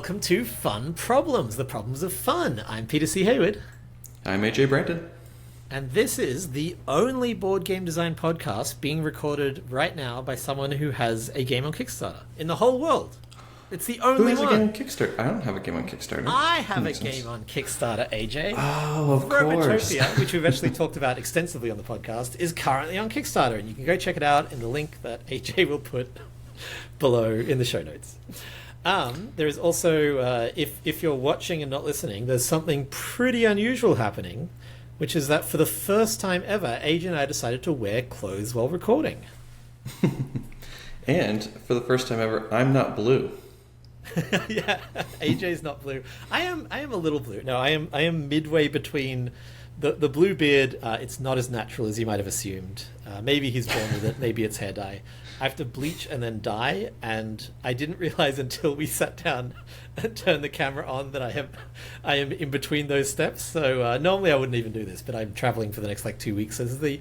welcome to Fun Problems, the problems of fun. I'm Peter C. Hayward. I'm AJ Branton. And this is the only board game design podcast being recorded right now by someone who has a game on Kickstarter in the whole world. It's the only one. Who has a game on Kickstarter? I don't have a game on Kickstarter. I have a game on Kickstarter, AJ. Oh, of course. Robotopia, which we've actually talked about extensively on the podcast, is currently on Kickstarter. And you can go check it out in the link that AJ will put below in the show notes. There is also, if you're watching and not listening, there's something pretty unusual happening, which is that for the first time ever, AJ and I decided to wear clothes while recording. And for the first time ever, I'm not blue. Yeah, AJ's not blue. I am a little blue. No, I am midway between the blue beard. It's not as natural as you might have assumed. Maybe he's born with it. Maybe it's hair dye. I have to bleach and then dye, and I didn't realize until we sat down and turned the camera on that I am in between those steps. So normally I wouldn't even do this, but I'm traveling for the next 2 weeks. So this is the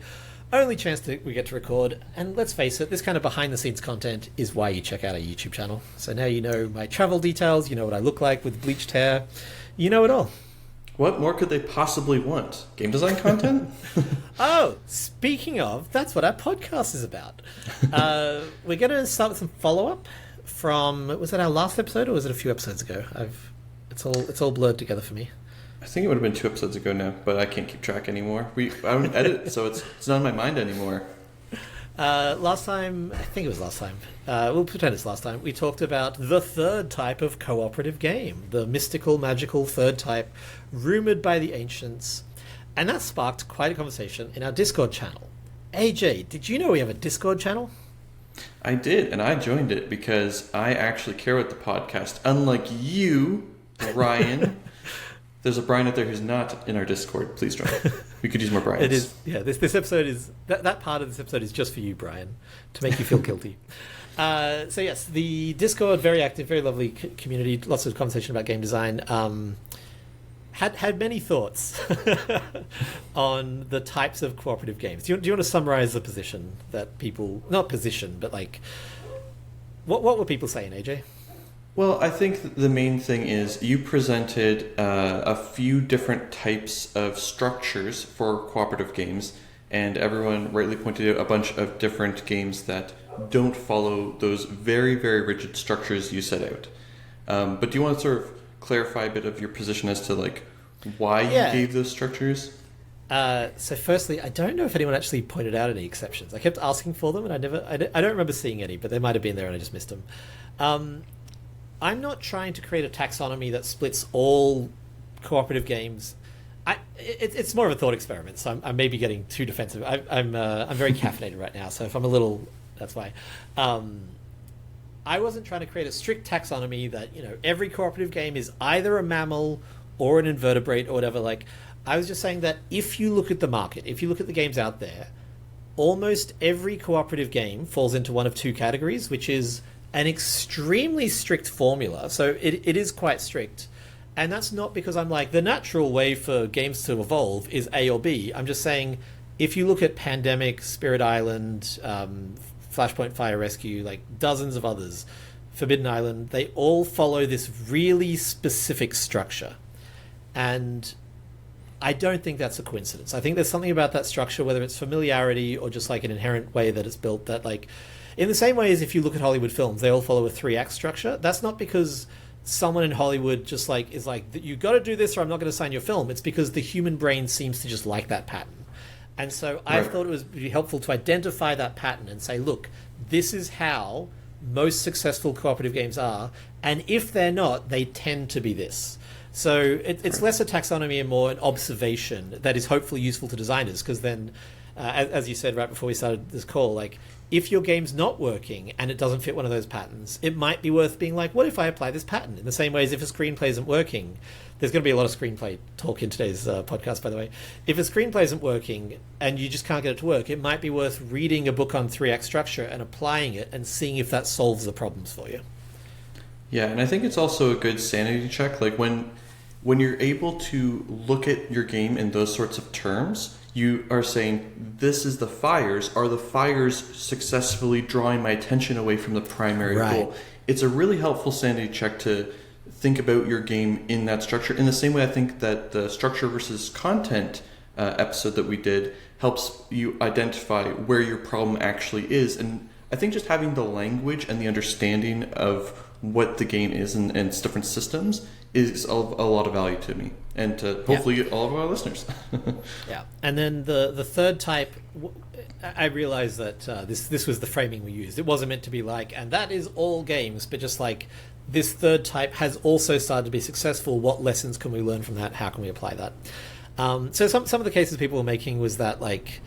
only chance that we get to record. And let's face it, this kind of behind the scenes content is why you check out our YouTube channel. So now you know my travel details, you know what I look like with bleached hair, you know it all. What more could they possibly want? Game design content? Oh, speaking of, that's what our podcast is about. We're going to start with some follow-up from, was it our last episode or was it a few episodes ago? It's all blurred together for me. I think it would have been 2 episodes ago now, but I can't keep track anymore. I don't edit, so it's not in my mind anymore. Last time, I think it was last time, we'll pretend it's last time, we talked about the third type of cooperative game, the mystical, magical third type, rumoured by the ancients, and that sparked quite a conversation in our Discord channel. AJ, did you know we have a Discord channel? I did, and I joined it because I actually care about the podcast, unlike you, Brian. There's a Brian out there who's not in our Discord. Please join. We could use more Brians. It is, yeah. This episode is that part of this episode is just for you, Brian, to make you feel guilty. So yes, the Discord, very active, very lovely community. Lots of conversation about game design. Had many thoughts on the types of cooperative games. Do you want to summarize the position that people, not position, but what were people saying, AJ? Well, I think the main thing is you presented a few different types of structures for cooperative games, and everyone rightly pointed out a bunch of different games that don't follow those very, very rigid structures you set out. But do you want to sort of clarify a bit of your position as to why you gave those structures? So firstly, I don't know if anyone actually pointed out any exceptions. I kept asking for them, and I don't remember seeing any, but they might have been there and I just missed them. I'm not trying to create a taxonomy that splits all cooperative games. It's more of a thought experiment, so I may be getting too defensive. I'm very caffeinated right now, so if I'm a little, that's why. I wasn't trying to create a strict taxonomy that every cooperative game is either a mammal or an invertebrate or whatever. I was just saying that if you look at the market, if you look at the games out there, almost every cooperative game falls into one of two categories, which is an extremely strict formula. So it is quite strict. And that's not because I'm the natural way for games to evolve is A or B. I'm just saying, if you look at Pandemic, Spirit Island, Flashpoint Fire Rescue, dozens of others, Forbidden Island, they all follow this really specific structure. And I don't think that's a coincidence. I think there's something about that structure, whether it's familiarity or just an inherent way that it's built, that in the same way as if you look at Hollywood films, they all follow a 3-act structure. That's not because someone in Hollywood just is you got to do this or I'm not going to sign your film. It's because the human brain seems to just like that pattern. And so I thought it would be helpful to identify that pattern and say, look, this is how most successful cooperative games are. And if they're not, they tend to be this. So it's less a taxonomy and more an observation that is hopefully useful to designers, because then, as you said right before we started this call, if your game's not working and it doesn't fit one of those patterns, it might be worth being what if I apply this pattern? In the same way as if a screenplay isn't working, there's going to be a lot of screenplay talk in today's podcast, by the way. If a screenplay isn't working and you just can't get it to work, it might be worth reading a book on 3-act structure and applying it and seeing if that solves the problems for you. Yeah, and I think it's also a good sanity check. When you're able to look at your game in those sorts of terms, you are saying, this is the fires. Are the fires successfully drawing my attention away from the primary goal? It's a really helpful sanity check to think about your game in that structure. In the same way, I think that the structure versus content episode that we did helps you identify where your problem actually is. And I think just having the language and the understanding of what the game is and its different systems is a lot of value to me and to hopefully all of our listeners. Yeah. And then the third type, I realized that this was the framing we used. It wasn't meant to be like, and that is all games, but just like, this third type has also started to be successful. What lessons can we learn from that? How can we apply that? So some of the cases people were making was that like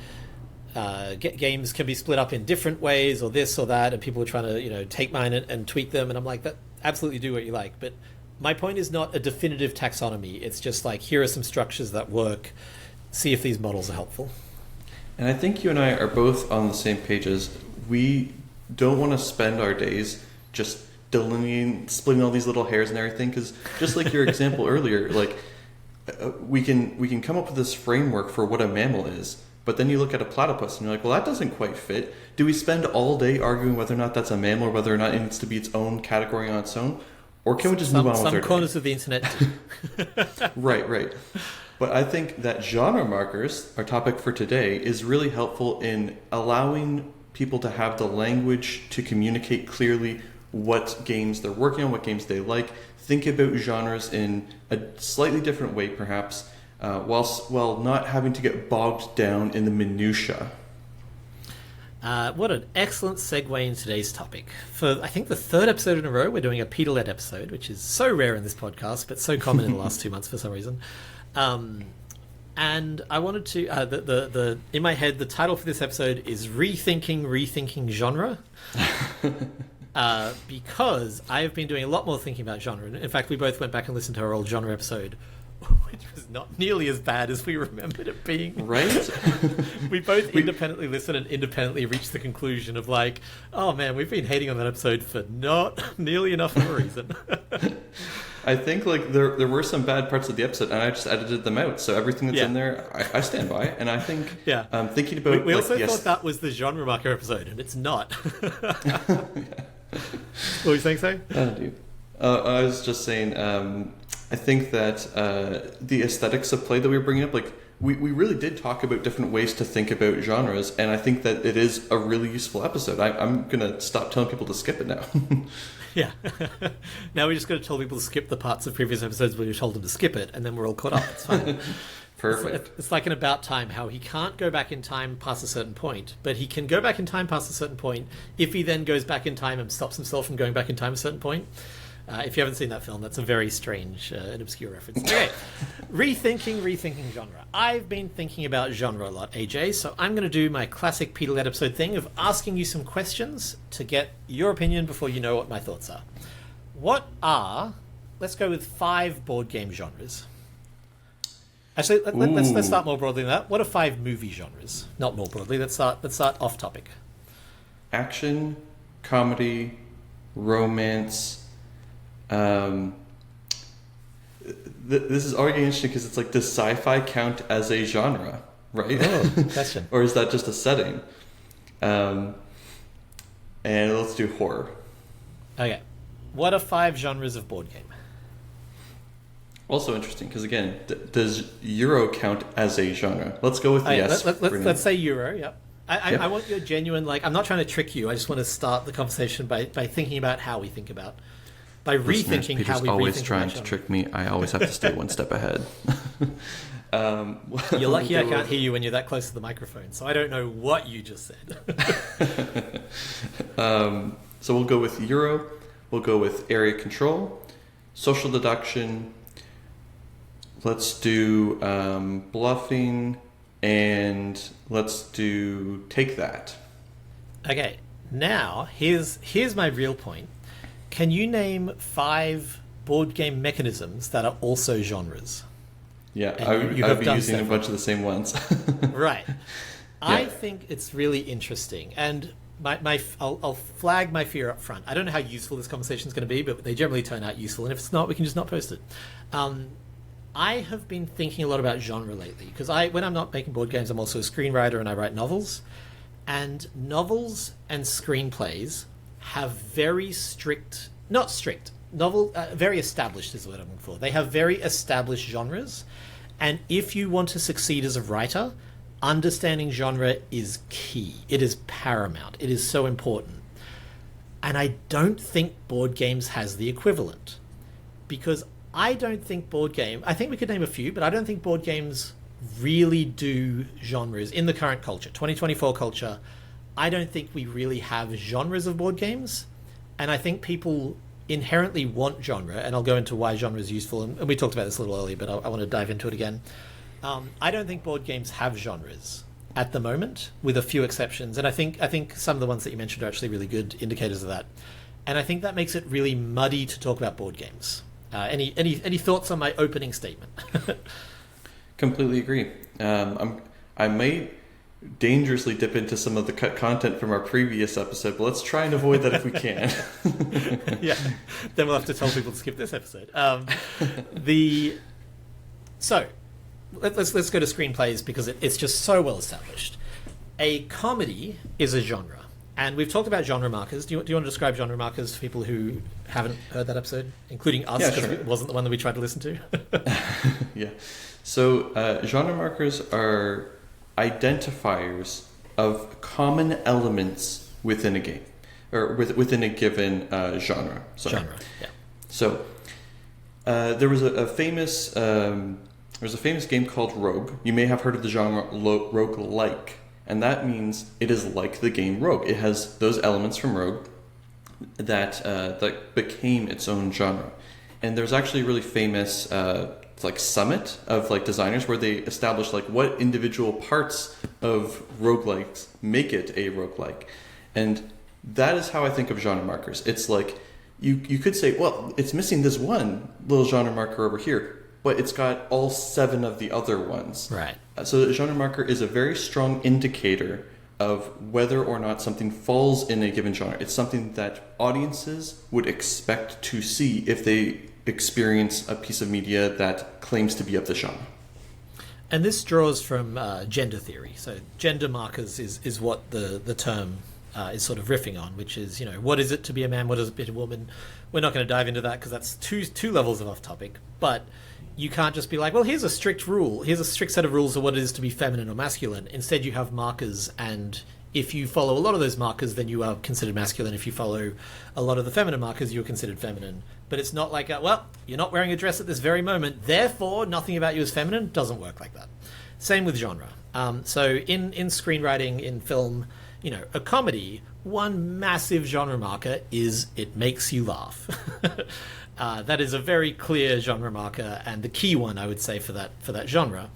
games can be split up in different ways or this or that, and people were trying to take mine and tweak them, and I'm like, that absolutely do what you like. But my point is not a definitive taxonomy. It's just like, here are some structures that work. See if these models are helpful. And I think you and I are both on the same page as we don't want to spend our days just delineating, splitting all these little hairs and everything, because just like your example earlier, like we can come up with this framework for what a mammal is, but then you look at a platypus and you're like, well, that doesn't quite fit. Do we spend all day arguing whether or not that's a mammal or whether or not it needs to be its own category on its own, or can we just move on with our day? Some corners of the internet do. Right. But I think that genre markers, our topic for today, is really helpful in allowing people to have the language to communicate clearly what games they're working on, what games they like. Think about genres in a slightly different way, perhaps, while not having to get bogged down in the minutiae. What an excellent segue in today's topic. For, I think, the third episode in a row, we're doing a Peter-led episode, which is so rare in this podcast, but so common in the last 2 months for some reason. And I wanted to, in my head, the title for this episode is Rethinking Genre. Because I have been doing a lot more thinking about genre. In fact, we both went back and listened to our old genre episode, which was not nearly as bad as we remembered it being. Right? We both independently listened and independently reached the conclusion of like, oh man, we've been hating on that episode for not nearly enough of a reason. I think like there were some bad parts of the episode, and I just edited them out. So everything that's in there, I stand by. And I think thinking about we also thought that was the genre marker episode, and it's not. What were you saying, Say? Oh, dude. I was just saying, I think that the aesthetics of play that we were bringing up, like we really did talk about different ways to think about genres, and I think that it is a really useful episode. I'm going to stop telling people to skip it now. Yeah. Now we just got to tell people to skip the parts of previous episodes where we told them to skip it, and then we're all caught up. It's fine. Perfect. It's like in About Time, how he can't go back in time past a certain point, but he can go back in time past a certain point if he then goes back in time and stops himself from going back in time a certain point. If you haven't seen that film, that's a very strange and obscure reference. Okay, rethinking genre. I've been thinking about genre a lot, AJ, so I'm going to do my classic Peter-led episode thing of asking you some questions to get your opinion before you know what my thoughts are. Let's go with 5 board game genres. Actually, let's start more broadly than that. What are 5 movie genres? Not more broadly. Let's start off topic. Action, comedy, romance. This is already interesting because it's like, does sci-fi count as a genre, right? Oh, question. Or is that just a setting? And let's do horror. Okay. What are 5 genres of board game? Also interesting because, again, does Euro count as a genre? Let's go with yes. Let's say Euro, yep. I want your genuine, like, I'm not trying to trick you. I just want to start the conversation by thinking about how we think about, by rethinking Peter's how we always rethink trying to trick me. I always have to stay one step ahead. You're lucky I can't hear you when you're that close to the microphone, so I don't know what you just said. So we'll go with Euro. We'll go with area control, social deduction. Let's do bluffing, and let's do take that. Okay, now here's my real point. Can you name 5 board game mechanisms that are also genres? Yeah, I'd be using a bunch of the same ones. Right. Yeah. I think it's really interesting, and I'll flag my fear up front. I don't know how useful this conversation is going to be, but they generally turn out useful, and if it's not, we can just not post it. I have been thinking a lot about genre lately, because when I'm not making board games, I'm also a screenwriter and I write novels. And novels and screenplays have very strict, not strict, very established is the word I'm looking for. They have very established genres, and if you want to succeed as a writer, understanding genre is key. It is paramount. It is so important. And I don't think board games has the equivalent, because I don't think I think we could name a few, but I don't think board games really do genres in the current culture, 2024 culture. I don't think we really have genres of board games, and I think people inherently want genre, and I'll go into why genre is useful, and we talked about this a little earlier, but I want to dive into it again. I don't think board games have genres at the moment, with a few exceptions, and I think some of the ones that you mentioned are actually really good indicators of that, and I think that makes it really muddy to talk about board games. Any thoughts on my opening statement? Completely agree. I may dangerously dip into some of the cut content from our previous episode, but let's try and avoid that if we can. Yeah, then we'll have to tell people to skip this episode. So let's go to screenplays, because it's just so well established. A comedy is a genre, and we've talked about genre markers. Do you want to describe genre markers for people who haven't heard that episode, including us, because it wasn't the one that we tried to listen to? Yeah. So genre markers are identifiers of common elements within a game, or within a given genre. Sorry. Genre, yeah. So there was a famous game called Rogue. You may have heard of the genre roguelike, and that means it is like the game Rogue. It has those elements from Rogue that became its own genre. And there's actually a really famous summit of designers where they establish what individual parts of roguelikes make it a roguelike. And that is how I think of genre markers. It's you could say, well, it's missing this one little genre marker over here, but it's got all 7 of the other ones. Right. So the genre marker is a very strong indicator of whether or not something falls in a given genre. It's something that audiences would expect to see if they experience a piece of media that claims to be of the genre. And this draws from gender theory. So gender markers is what the term is sort of riffing on, which is, what is it to be a man? What is it to be a woman? We're not going to dive into that because that's two levels of off topic. But you can't just be like, well, here's a strict rule. Here's a strict set of rules of what it is to be feminine or masculine. Instead, you have markers, and if you follow a lot of those markers, then you are considered masculine. If you follow a lot of the feminine markers, you're considered feminine. But it's not like, well, you're not wearing a dress at this very moment, therefore nothing about you is feminine. Doesn't work like that. Same with genre. So in screenwriting, in film, a comedy, one massive genre marker is it makes you laugh. That is a very clear genre marker, and the key one, I would say, for that genre.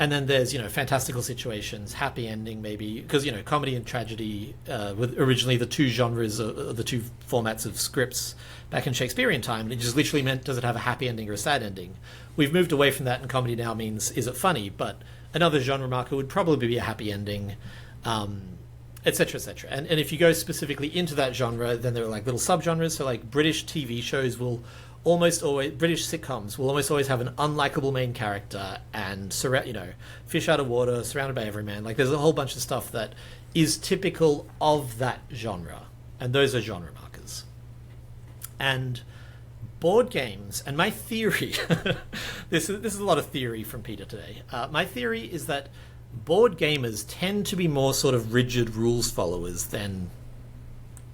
And then there's, fantastical situations, happy ending maybe, because, comedy and tragedy were originally the two genres, the two formats of scripts back in Shakespearean time, and it just literally meant, does it have a happy ending or a sad ending? We've moved away from that, and comedy now means, is it funny? But another genre marker would probably be a happy ending, et cetera, et cetera. And if you go specifically into that genre, then there are little subgenres. So British TV shows will almost always, British sitcoms will almost always have an unlikable main character and fish out of water, surrounded by everyman. There's a whole bunch of stuff that is typical of that genre, and those are genre markers. And board games, and my theory, this is a lot of theory from Peter today. My theory is that board gamers tend to be more sort of rigid rules followers than,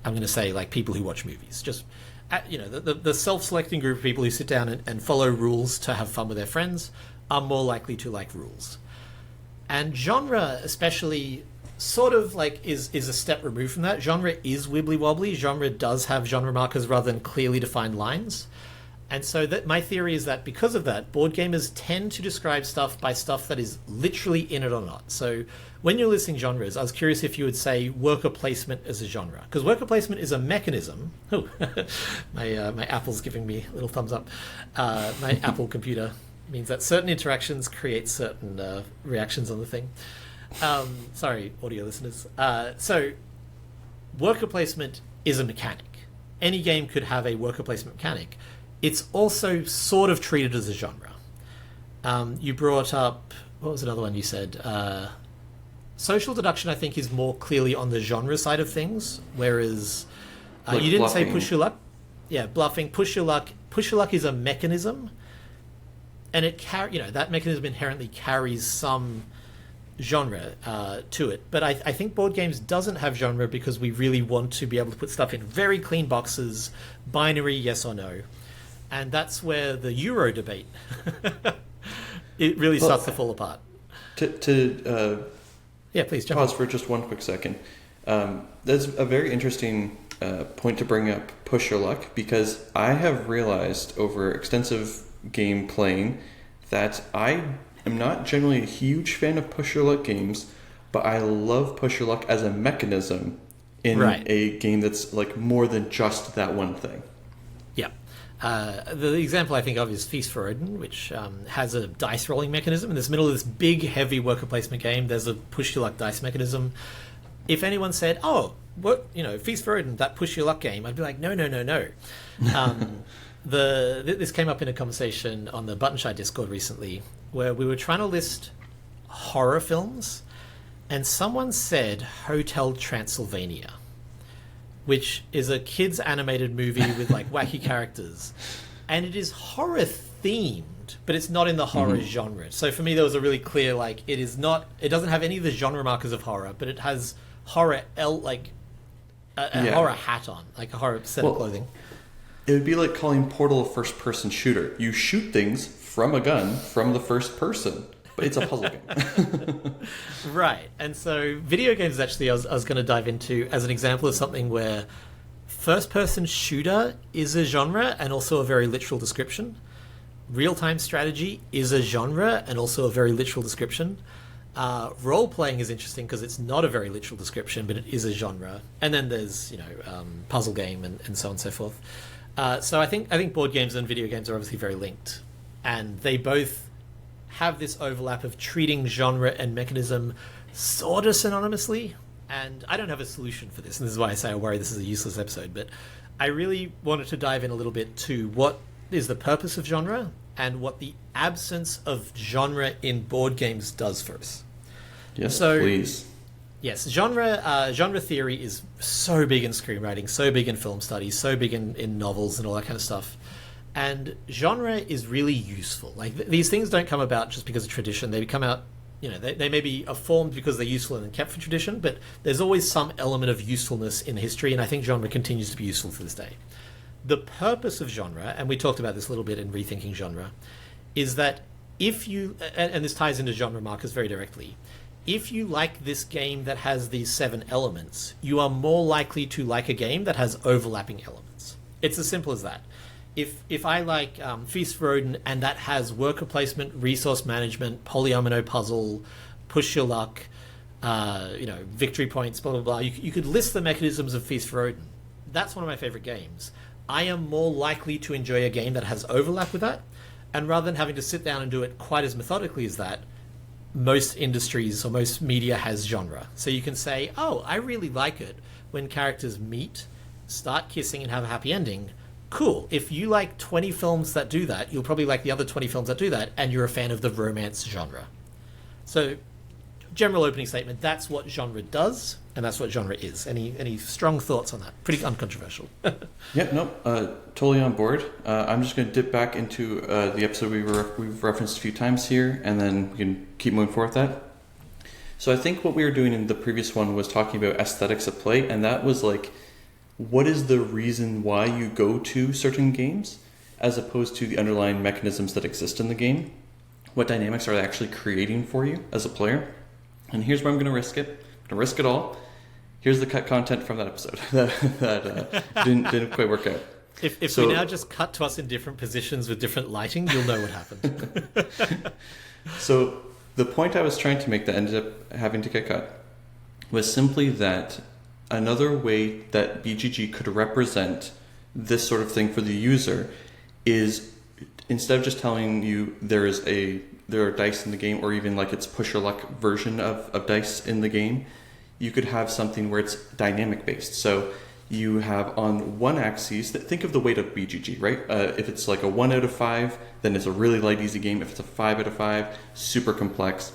I'm going to say, people who watch movies. Just the self-selecting group of people who sit down and follow rules to have fun with their friends are more likely to like rules. And genre, especially, sort of is a step removed from that. Genre is wibbly-wobbly. Genre does have genre markers rather than clearly defined lines. And so that my theory is that because of that, board gamers tend to describe stuff by stuff that is literally in it or not. So when you're listing genres, I was curious if you would say worker placement as a genre, because worker placement is a mechanism. Oh, my Apple's giving me a little thumbs up. My Apple computer means that certain interactions create certain reactions on the thing. Sorry, audio listeners. So worker placement is a mechanic. Any game could have a worker placement mechanic. It's also sort of treated as a genre. You brought up, what was another one you said? Social deduction, I think, is more clearly on the genre side of things, whereas you didn't say push your luck. Yeah, bluffing, push your luck. Push your luck is a mechanism, and that mechanism inherently carries some genre to it. But I think board games doesn't have genre because we really want to be able to put stuff in very clean boxes, binary yes or no, and that's where the Euro debate it really starts to fall apart. Yeah, please jump pause on. for just one quick second. That's a very interesting point to bring up, push your luck, because I have realized over extensive game playing that I am not generally a huge fan of push your luck games, but I love push your luck as a mechanism in a game that's like more than just that one thing. Yeah. The example I think of is Feast for Odin, which has a dice rolling mechanism. In the middle of this big, heavy worker placement game, there's a push your luck dice mechanism. If anyone said, "Oh, Feast for Odin, that push your luck game," I'd be like, "No." This came up in a conversation on the Buttonshy Discord recently, where we were trying to list horror films, and someone said Hotel Transylvania, which is a kids animated movie with like wacky characters, and it is horror themed, but it's not in the horror genre. So for me, there was a really clear it doesn't have any of the genre markers of horror, but it has horror horror hat on, like a horror set of clothing. It would be like calling Portal a first person shooter. You shoot things from a gun from the first person, but it's a puzzle game. Right. And so video games actually I was going to dive into as an example of something where first person shooter is a genre and also a very literal description. Real-time strategy is a genre and also a very literal description. Role-playing is interesting because it's not a very literal description, but it is a genre. And then there's, puzzle game and so on and so forth. So I think board games and video games are obviously very linked. And they both have this overlap of treating genre and mechanism sort of synonymously. And I don't have a solution for this, and this is why I say I worry this is a useless episode, but I really wanted to dive in a little bit to what is the purpose of genre and what the absence of genre in board games does for us. Yes, please. Yes, genre theory is so big in screenwriting, so big in film studies, so big in novels and all that kind of stuff. And genre is really useful. Like these things don't come about just because of tradition. They come out, they may be formed because they're useful and kept for tradition, but there's always some element of usefulness in history, and I think genre continues to be useful to this day. The purpose of genre, and we talked about this a little bit in Rethinking Genre, is that if you, and this ties into genre markers very directly, if you like this game that has these 7 elements, you are more likely to like a game that has overlapping elements. It's as simple as that. If I like Feast for Odin and that has worker placement, resource management, polyomino puzzle, push your luck, victory points, blah, blah, blah, you could list the mechanisms of Feast for Odin. That's one of my favorite games. I am more likely to enjoy a game that has overlap with that, and rather than having to sit down and do it quite as methodically as that, most industries or most media has genre. So you can say, oh, I really like it when characters meet, start kissing, and have a happy ending. Cool. If you like 20 films that do that, you'll probably like the other 20 films that do that, and you're a fan of the romance genre. So, general opening statement, that's what genre does, and that's what genre is. Any strong thoughts on that? Pretty uncontroversial. Yeah, no, totally on board. I'm just going to dip back into the episode we've referenced a few times here, and then we can keep moving forward with that. So I think what we were doing in the previous one was talking about aesthetics of play, and that was like, what is the reason why you go to certain games, as opposed to the underlying mechanisms that exist in the game? What dynamics are they actually creating for you as a player? And here's where I'm going to risk it. I'm going to risk it all. Here's the cut content from that episode that didn't quite work out. If we now just cut to us in different positions with different lighting, you'll know what happened. So the point I was trying to make that ended up having to get cut was simply that another way that BGG could represent this sort of thing for the user is, instead of just telling you there are dice in the game, or even like it's push your luck version of dice in the game, you could have something where it's dynamic based. So you have on one axis, think of the weight of BGG, right? If it's like a 1 out of 5, then it's a really light, easy game. If it's a 5 out of 5, super complex.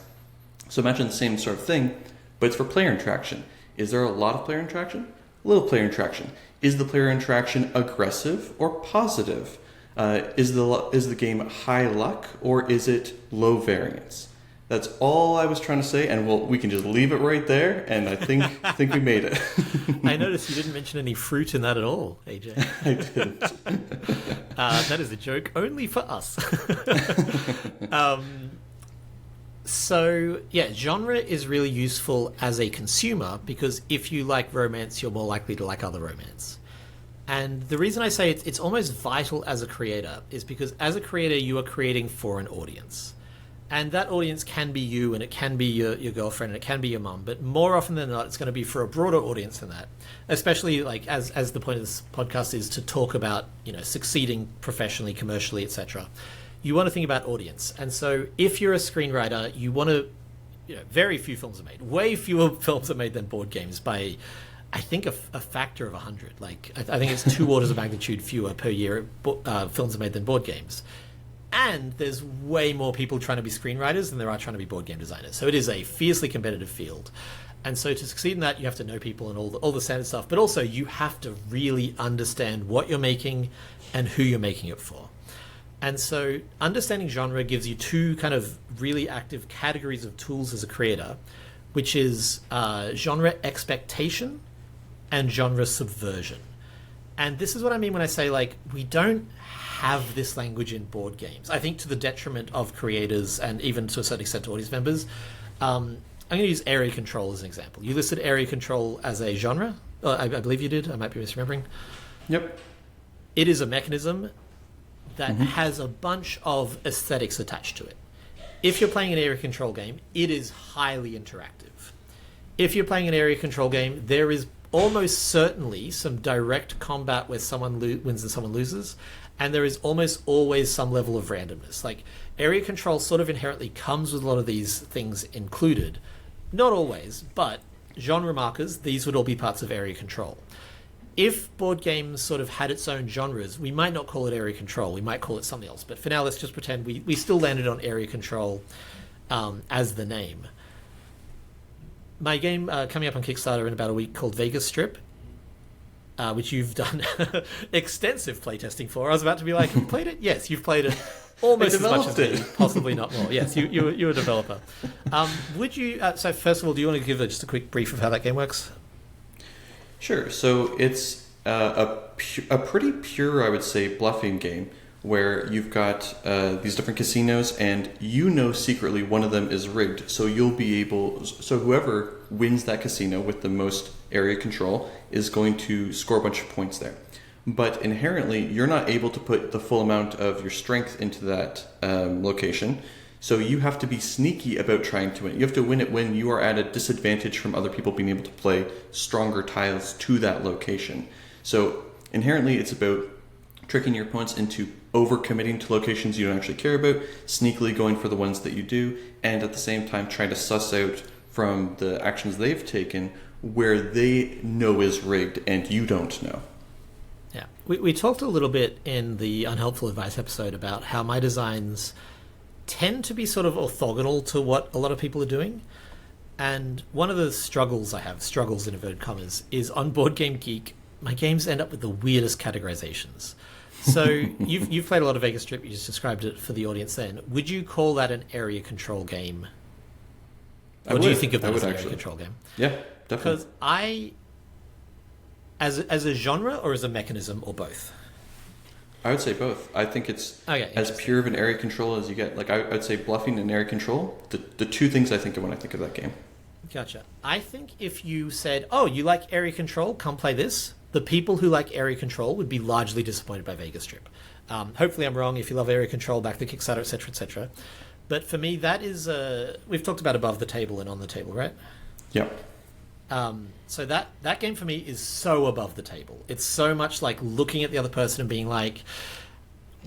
So imagine the same sort of thing, but it's for player interaction. Is there a lot of player interaction? A little player interaction. Is the player interaction aggressive or positive? Is the game high luck or is it low variance? That's all I was trying to say, and we can just leave it right there. And I think we made it. I noticed you didn't mention any fruit in that at all, AJ. I didn't. That is a joke only for us. So, yeah, genre is really useful as a consumer because if you like romance, you're more likely to like other romance. And the reason I say it's almost vital as a creator is because as a creator, you are creating for an audience. And that audience can be you, and it can be your girlfriend, and it can be your mum. But more often than not, it's going to be for a broader audience than that. Especially like as the point of this podcast is to talk about, succeeding professionally, commercially, etc. You want to think about audience. And so if you're a screenwriter, you want to, very few films are made. Way fewer films are made than board games by, I think, a factor of 100. Like, I think it's 2 orders of magnitude fewer per year films are made than board games. And there's way more people trying to be screenwriters than there are trying to be board game designers. So it is a fiercely competitive field. And so to succeed in that, you have to know people and all the standard stuff. But also, you have to really understand what you're making and who you're making it for. And so understanding genre gives you 2 kind of really active categories of tools as a creator, which is genre expectation and genre subversion. And this is what I mean when I say, like, we don't have this language in board games. I think to the detriment of creators and even to a certain extent to audience members. I'm going to use area control as an example. You listed area control as a genre. I believe you did. I might be misremembering. Yep. It is a mechanism that has a bunch of aesthetics attached to it. If you're playing an area control game, it is highly interactive. If you're playing an area control game, there is almost certainly some direct combat where someone wins and someone loses. And there is almost always some level of randomness. Like, area control sort of inherently comes with a lot of these things included. Not always, but genre markers, these would all be parts of area control. If board games sort of had its own genres, we might not call it area control. We might call it something else. But for now, let's just pretend we still landed on area control as the name. My game coming up on Kickstarter in about a week called Vegas Strip, which you've done extensive playtesting for. I was about to be like, have you played it? Yes, you've played it almost as much as me, possibly not more. Yes, you're a developer. Would you? So first of all, do you want to give just a quick brief of how that game works? Sure. So it's a pretty pure, I would say, bluffing game where you've got these different casinos, and secretly one of them is rigged. So you'll be able. So whoever wins that casino with the most area control is going to score a bunch of points there. But inherently, you're not able to put the full amount of your strength into that location. So you have to be sneaky about trying to win. You have to win it when you are at a disadvantage from other people being able to play stronger tiles to that location. So inherently, it's about tricking your opponents into overcommitting to locations you don't actually care about, sneakily going for the ones that you do, and at the same time trying to suss out from the actions they've taken where they know is rigged and you don't know. Yeah. We talked a little bit in the Unhelpful Advice episode about how my designs tend to be sort of orthogonal to what a lot of people are doing. And one of the struggles I have, struggles in inverted commas, is on Board Game Geek, my games end up with the weirdest categorizations. So you've played a lot of Vegas Strip, you just described it for the audience then. Would you call that an area control game? Or do you think of that as an area control game? Yeah, definitely. Because as a genre or as a mechanism or both? I would say both. I think it's as pure of an area control as you get. Like I would say bluffing and area control, the 2 things I think of when I think of that game. Gotcha. I think if you said, oh, you like area control, come play this, the people who like area control would be largely disappointed by Vegas Strip. Hopefully I'm wrong. If you love area control, back to Kickstarter, etc., etc. But for me, that is... we've talked about above the table and on the table, right? Yep. So that game for me is so above the table. It's so much like looking at the other person and being like,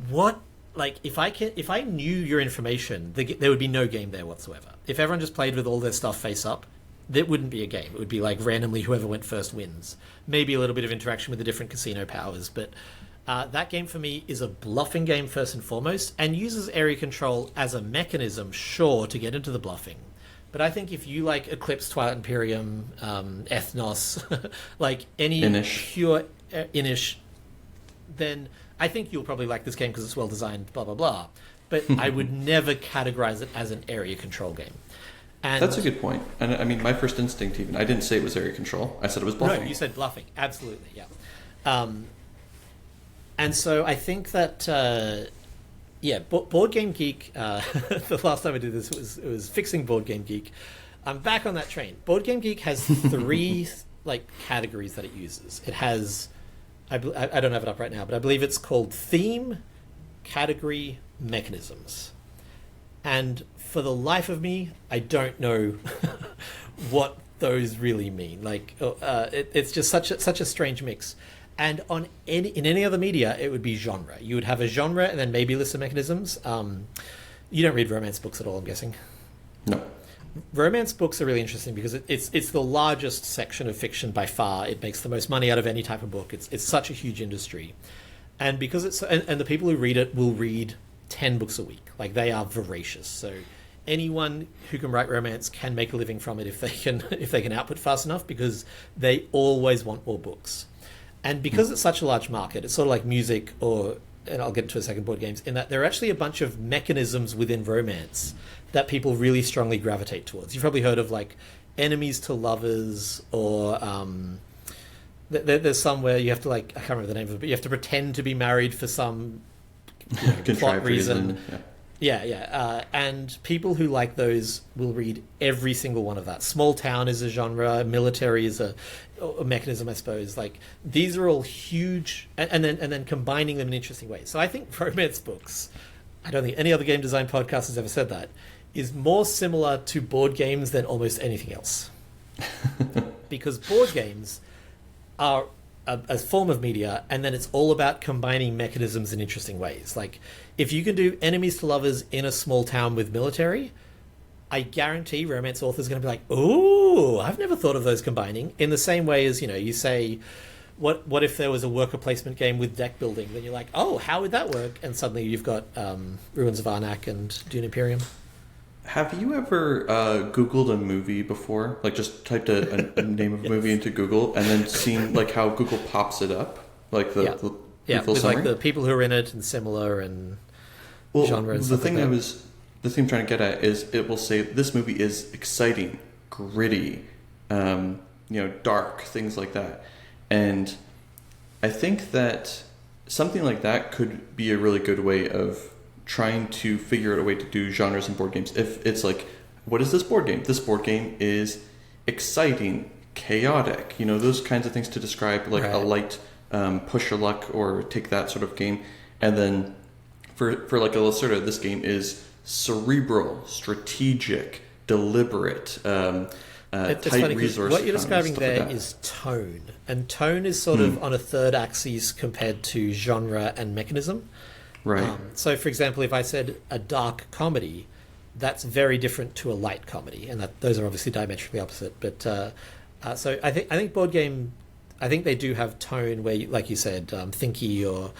what? Like, if I knew your information, there would be no game there whatsoever. If everyone just played with all their stuff face up, that wouldn't be a game. It would be like randomly whoever went first wins. Maybe a little bit of interaction with the different casino powers, but that game for me is a bluffing game first and foremost, and uses area control as a mechanism, sure, to get into the bluffing. But I think if you like Eclipse, Twilight Imperium, Ethnos, like any Inish. pure Inish, then I think you'll probably like this game because it's well designed, blah, blah, blah. But I would never categorize it as an area control game. And That's a good point. And I mean, my first instinct even, I didn't say it was area control. I said it was bluffing. No, you said bluffing. Absolutely, yeah. And so I think that, Board Game Geek, the last time I did this was fixing Board Game Geek. I'm back on that train. Board Game Geek has three categories that it uses. It has, I don't have it up right now, but I believe it's called theme, category, mechanisms. And for the life of me, I don't know what those really mean. It's just such a strange mix. And in any other media, it would be genre. You would have a genre and then maybe a list of mechanisms. You don't read romance books at all, I'm guessing. No. Romance books are really interesting because it's the largest section of fiction by far. It makes the most money out of any type of book. It's such a huge industry. And because and the people who read it will read 10 books a week. Like, they are voracious. So anyone who can write romance can make a living from it if they can output fast enough, because they always want more books. And because it's such a large market, it's sort of like music and I'll get into a second, board games, in that there are actually a bunch of mechanisms within romance that people really strongly gravitate towards. You've probably heard of enemies to lovers, or there's some where you have to I can't remember the name of it, but you have to pretend to be married for some plot reason. Yeah. And people who like those will read every single one of that. Small town is a genre. Military is a mechanism, I suppose. These are all huge, and then combining them in interesting ways. So I think romance books, I don't think any other game design podcast has ever said that, is more similar to board games than almost anything else. Because board games are a form of media, and then it's all about combining mechanisms in interesting ways. If you can do enemies to lovers in a small town with military, I guarantee romance authors are going to be like, "Oh, I've never thought of those combining." In the same way as, you say, what if there was a worker placement game with deck building? Then you're like, "Oh, how would that work?" And suddenly you've got Ruins of Arnak and Dune Imperium. Have you ever Googled a movie before? Just typed a name of a movie into Google and then seen how Google pops it up? The with summary? the people who are in it and similar and genre and the stuff thing like that. The thing I'm trying to get at is it will say this movie is exciting, gritty, dark, things like that. And I think that something like that could be a really good way of trying to figure out a way to do genres in board games. If it's what is this board game? This board game is exciting, chaotic, those kinds of things to describe a light push your luck or take that sort of game. And then for a sort of, this game is cerebral, strategic, deliberate, It's tight funny, resource. what you're describing there like is tone, and tone is sort of on a third axis compared to genre and mechanism. Right. So, for example, if I said a dark comedy, that's very different to a light comedy, and those are obviously diametrically opposite. But so I think board game, I think they do have tone where, like you said, thinky or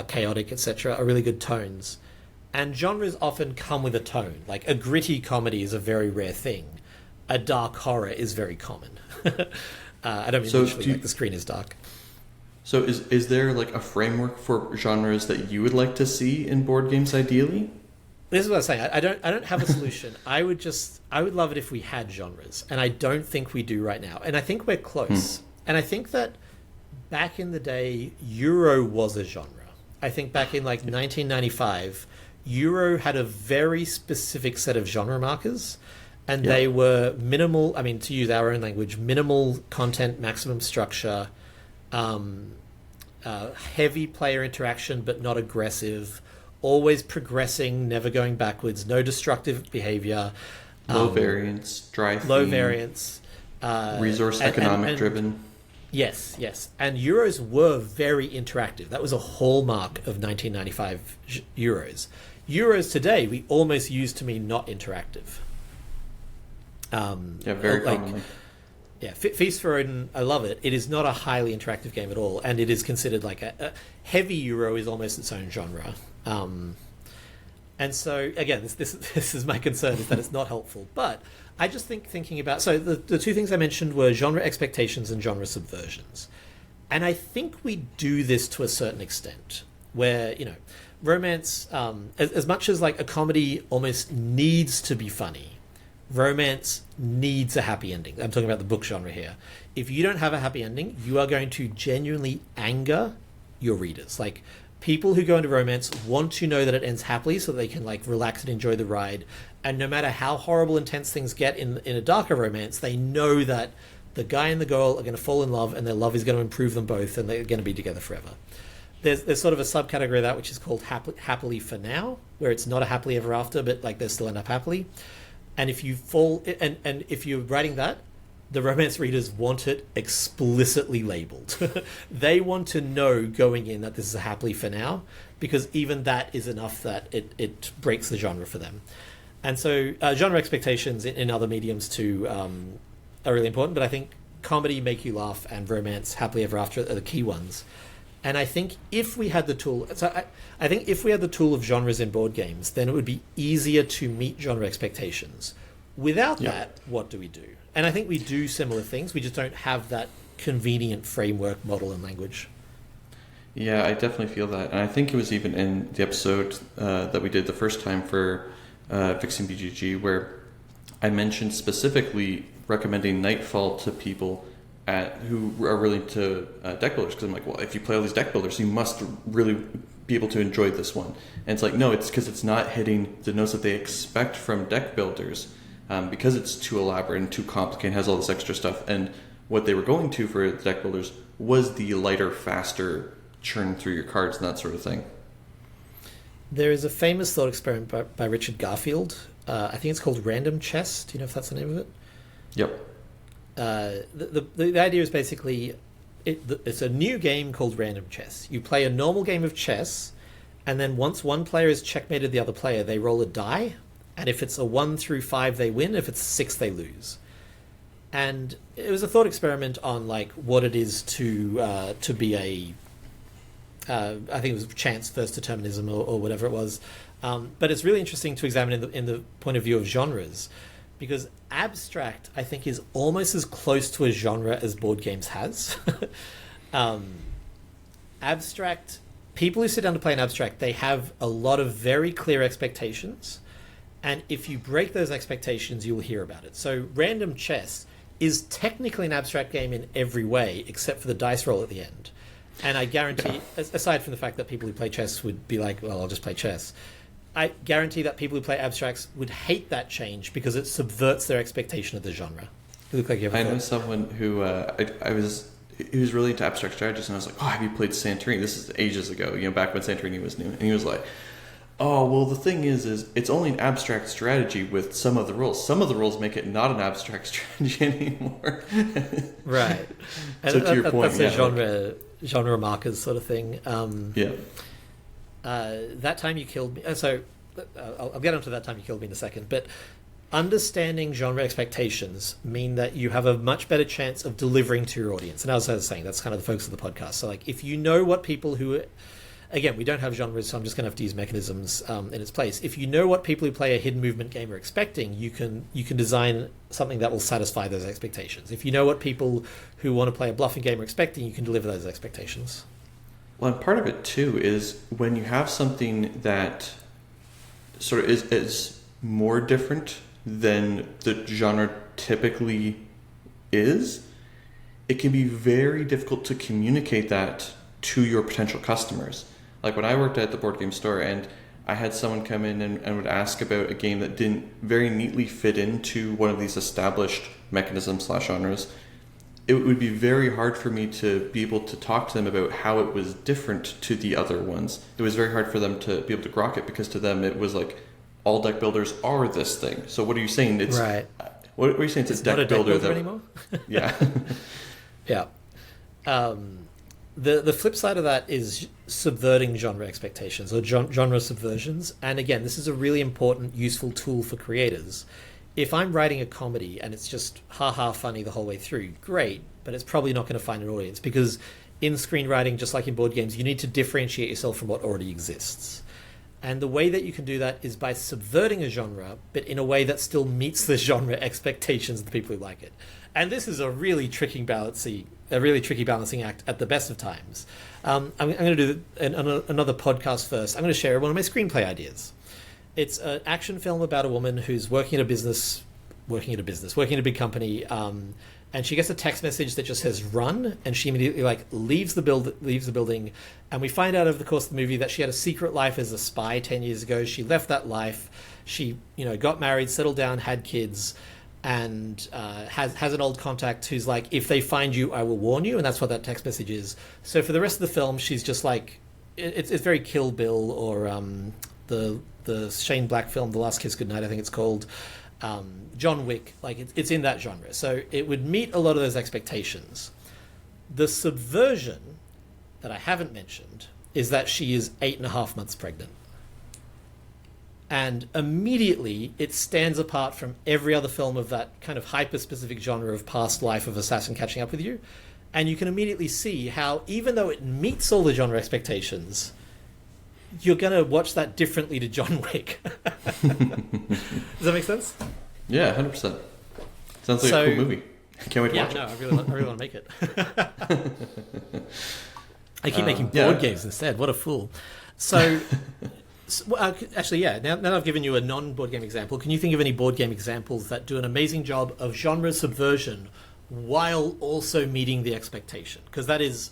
chaotic, etc., are really good tones. And genres often come with a tone. A gritty comedy is a very rare thing. A dark horror is very common. I don't mean literally the screen is dark. So is there a framework for genres that you would like to see in board games ideally? This is what I'm saying. I don't have a solution. I would love it if we had genres, and I don't think we do right now. And I think we're close. And I think that back in the day, Euro was a genre. I think back in 1995, Euro had a very specific set of genre markers, and they were minimal. I mean, to use our own language, minimal content, maximum structure. Heavy player interaction but not aggressive, always progressing, never going backwards, no destructive behavior, low variance, dry theme, low variance, resource economic driven. Yes, and Euros were very interactive. That was a hallmark of 1995 Euros. Euros today we almost use to mean not interactive. Very commonly. Yeah, Feast for Odin, I love it. It is not a highly interactive game at all, and it is considered a heavy Euro is almost its own genre. And so again, this is my concern, is that it's not helpful. But I just thinking about, so the two things I mentioned were genre expectations and genre subversions. And I think we do this to a certain extent, where, you know, romance, as much as like a comedy almost needs to be funny, romance needs a happy ending. I'm talking about the book genre here. If you don't have a happy ending, you are going to genuinely anger your readers. Like, people who go into romance want to know that it ends happily so they can like relax and enjoy the ride. And no matter how horrible, intense things get in a darker romance, they know that the guy and the girl are going to fall in love, and their love is going to improve them both, and they're going to be together forever. There's sort of a subcategory of that which is called happily for now, where it's not a happily ever after, but like they still end up happily. And if you fall and if you're writing that, the romance readers want it explicitly labeled. They want to know going in that this is a happily for now, because even that is enough that it breaks the genre for them. And so genre expectations in other mediums too are really important, but I think comedy, make you laugh, and romance, happily ever after, are the key ones. And I think if we had the tool, I think if we had the tool of genres in board games, then it would be easier to meet genre expectations. Without that, what do we do? And I think we do similar things. We just don't have that convenient framework, model, and language. Yeah, I definitely feel that. And I think it was even in the episode that we did the first time for Fixing BGG, where I mentioned specifically recommending Nightfall to people who are really into deck builders, because I'm like, well, if you play all these deck builders, you must really be able to enjoy this one. And it's like, no, it's because it's not hitting the notes that they expect from deck builders, because it's too elaborate and too complicated, has all this extra stuff. And what they were going to for the deck builders was the lighter, faster churn through your cards and that sort of thing. There is a famous thought experiment by Richard Garfield. I think it's called Random Chess. Do you know if that's the name of it? Yep. The idea is basically it's a new game called Random Chess. You play a normal game of chess, and then once one player has checkmated the other player, they roll a die, and if it's a 1 through 5, they win. If it's 6, they lose. And it was a thought experiment on like what it is to be a I think it was chance first determinism or whatever it was. But it's really interesting to examine in the point of view of genres, because abstract, I think, is almost as close to a genre as board games has. Abstract, people who sit down to play an abstract, they have a lot of very clear expectations, and if you break those expectations, you'll hear about it. So Random Chess is technically an abstract game in every way, except for the dice roll at the end. And I guarantee, aside from the fact that people who play chess would be like, well, I'll just play chess, I guarantee that people who play abstracts would hate that change because it subverts their expectation of the genre. You look like you have I know someone who he was really into abstract strategies, and I was like, oh, have you played Santorini? This is ages ago, back when Santorini was new. And he was like, oh, well, the thing is it's only an abstract strategy with some of the rules. Some of the rules make it not an abstract strategy anymore. Right. So to your point, that's a genre markers sort of thing. Yeah. That Time You Killed Me. So I'll get onto That Time You Killed Me in a second. But understanding genre expectations mean that you have a much better chance of delivering to your audience. And as I was saying, that's kind of the focus of the podcast. So like, if you know what people who, again, we don't have genres, so I'm just going to have to use mechanisms in its place. If you know what people who play a hidden movement game are expecting, you can design something that will satisfy those expectations. If you know what people who want to play a bluffing game are expecting, you can deliver those expectations. Well, and part of it too is when you have something that sort of is more different than the genre typically is, it can be very difficult to communicate that to your potential customers. Like when I worked at the board game store and I had someone come in and would ask about a game that didn't very neatly fit into one of these established mechanisms/genres, it would be very hard for me to be able to talk to them about how it was different to the other ones. It was very hard for them to be able to grok it, because to them it was like, all deck builders are this thing. So what are you saying? It's right. What are you saying? It's a deck builder anymore. Yeah. Yeah. The flip side of that is subverting genre expectations, or genre subversions. And again, this is a really important, useful tool for creators. If I'm writing a comedy and it's just ha-ha funny the whole way through, great, but it's probably not going to find an audience, because in screenwriting, just like in board games, you need to differentiate yourself from what already exists. And the way that you can do that is by subverting a genre, but in a way that still meets the genre expectations of the people who like it. And this is a really tricky balancing act at the best of times. I'm going to do another podcast first. I'm going to share one of my screenplay ideas. It's an action film about a woman who's working at a big company, and she gets a text message that just says "run," and she immediately leaves the building. And we find out over the course of the movie that she had a secret life as a spy 10 years ago. She left that life. She got married, settled down, had kids, and has an old contact who's like, if they find you, I will warn you. And that's what that text message is. So for the rest of the film, she's just like, it's very Kill Bill, or the Shane Black film, The Last Kiss Goodnight, I think it's called. John Wick, it's in that genre. So it would meet a lot of those expectations. The subversion that I haven't mentioned is that she is 8.5 months pregnant. And immediately it stands apart from every other film of that kind of hyper-specific genre of past life of assassin catching up with you. And you can immediately see how, even though it meets all the genre expectations, you're going to watch that differently to John Wick. Does that make sense? Yeah, 100%. Sounds like a cool movie. Can't wait to watch it. I really want to make it. I keep making board games instead. What a fool. So, actually, yeah, now that I've given you a non-board game example, can you think of any board game examples that do an amazing job of genre subversion while also meeting the expectation? Because that is...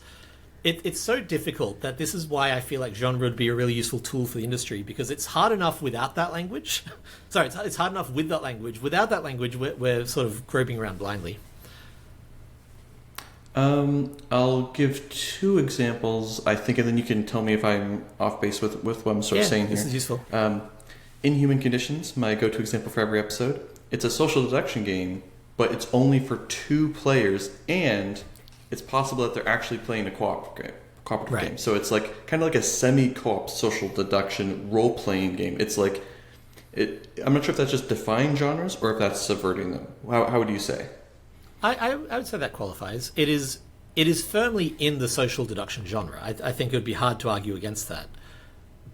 It's so difficult that this is why I feel like genre would be a really useful tool for the industry, because it's hard enough without that language. Sorry, it's hard enough with that language. Without that language, we're sort of groping around blindly. I'll give 2 examples, I think, and then you can tell me if I'm off base with what I'm sort of saying here. This is useful. In Human Conditions, my go-to example for every episode, it's a social deduction game, but it's only for 2 players, and it's possible that they're actually playing a cooperative game. So it's kind of like a semi-co-op social deduction role-playing game. It's I'm not sure if that's just defying genres or if that's subverting them. How would you say? I would say that qualifies. It is firmly in the social deduction genre. I think it would be hard to argue against that.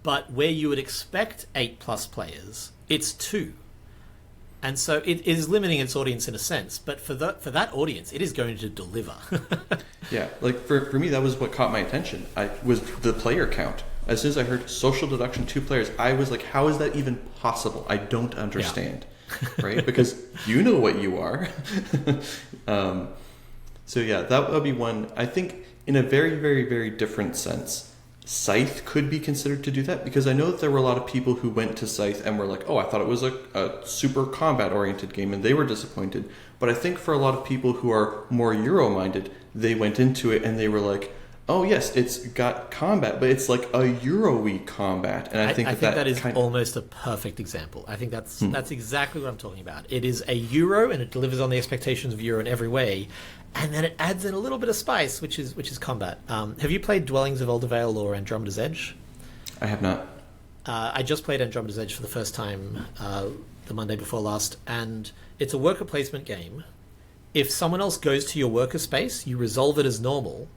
But where you would expect 8+ players, it's 2. And so it is limiting its audience in a sense, but for that audience, it is going to deliver. Yeah, for me, that was what caught my attention. Was the player count. As soon as I heard social deduction 2 players, I was like, how is that even possible? I don't understand, right? Because you know what you are. So yeah, that would be one. I think in a very, very, very different sense, Scythe could be considered to do that, because I know that there were a lot of people who went to Scythe and were like, oh, I thought it was a super combat-oriented game, and they were disappointed. But I think for a lot of people who are more Euro-minded, they went into it and they were like, oh, yes, it's got combat, but it's like a Euro-y combat. And I think that is almost a perfect example. I think that's exactly what I'm talking about. It is a Euro, and it delivers on the expectations of Euro in every way. And then it adds in a little bit of spice, which is combat. Have you played Dwellings of Eldervale or Andromeda's Edge? I have not. I just played Andromeda's Edge for the first time the Monday before last, and it's a worker placement game. If someone else goes to your worker space, you resolve it as normal,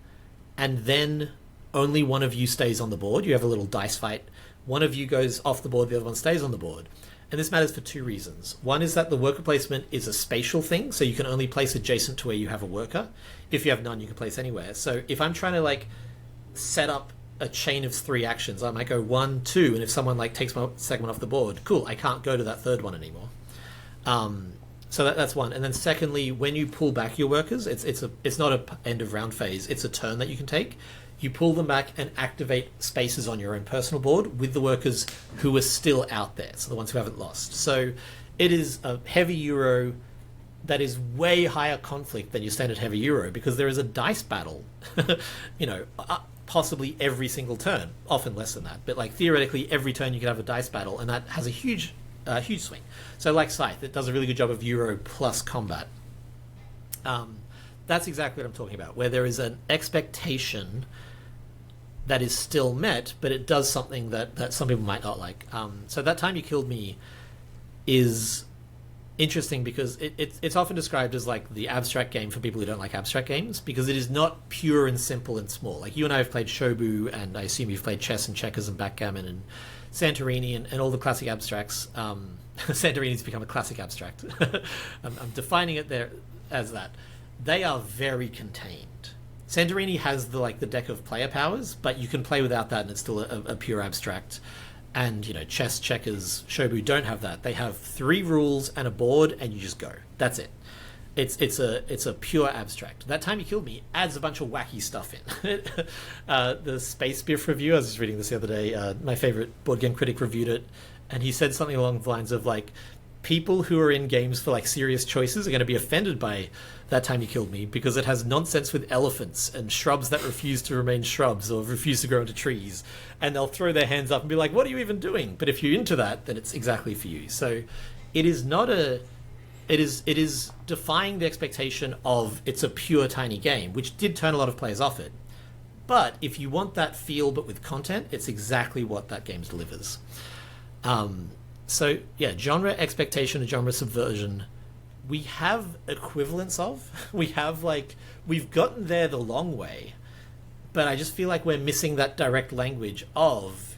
and then only one of you stays on the board. You have a little dice fight. One of you goes off the board, the other one stays on the board. And this matters for 2 reasons. One is that the worker placement is a spatial thing, so you can only place adjacent to where you have a worker. If you have none, you can place anywhere. So if I'm trying to set up a chain of 3 actions, I might go 1, 2, and if someone takes my second one off the board, cool, I can't go to that third one anymore. So that's one. And then secondly, when you pull back your workers, it's not a end of round phase. It's a turn that you can take. You pull them back and activate spaces on your own personal board with the workers who are still out there, so the ones who haven't lost. So it is a heavy Euro that is way higher conflict than your standard heavy Euro, because there is a dice battle, possibly every single turn, often less than that. But theoretically, every turn you can have a dice battle, and that has a huge swing. So like Scythe, it does a really good job of Euro plus combat. That's exactly what I'm talking about, where there is an expectation that is still met, but it does something that some people might not like. So That Time You Killed Me is interesting because it's often described as the abstract game for people who don't like abstract games, because it is not pure and simple and small. You and I have played Shobu, and I assume you've played chess and checkers and backgammon and Santorini and all the classic abstracts. Santorini's become a classic abstract. I'm defining it there as that. They are very contained. Santorini has the deck of player powers, but you can play without that and it's still a pure abstract. And, chess, checkers, Shobu don't have that. They have 3 rules and a board and you just go. That's it. It's a pure abstract. That Time You Killed Me adds a bunch of wacky stuff in. The Space Biff review, I was just reading this the other day, my favorite board game critic reviewed it, and he said something along the lines of people who are in games for serious choices are going to be offended by That Time You Killed Me because it has nonsense with elephants and shrubs that refuse to remain shrubs or refuse to grow into trees, and they'll throw their hands up and be like, what are you even doing? But if you're into that, then it's exactly for you. So it is not it is defying the expectation of it's a pure tiny game, which did turn a lot of players off it. But if you want that feel but with content, it's exactly what that game delivers. So yeah, genre expectation and genre subversion, we have equivalents of. We have we've gotten there the long way, but I just feel like we're missing that direct language of,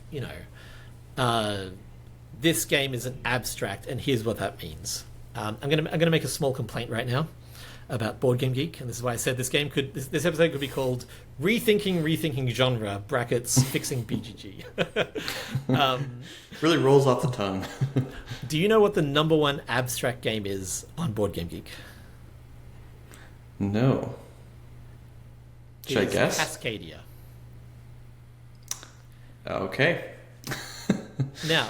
this game is an abstract and here's what that means. I'm gonna make a small complaint right now about Board Game Geek, and this is why I said this episode could be called Rethinking Genre (Fixing BGG). Really rolls off the tongue. Do you know what the number 1 abstract game is on Board Game Geek? No. Should I guess? Cascadia. Okay. Now,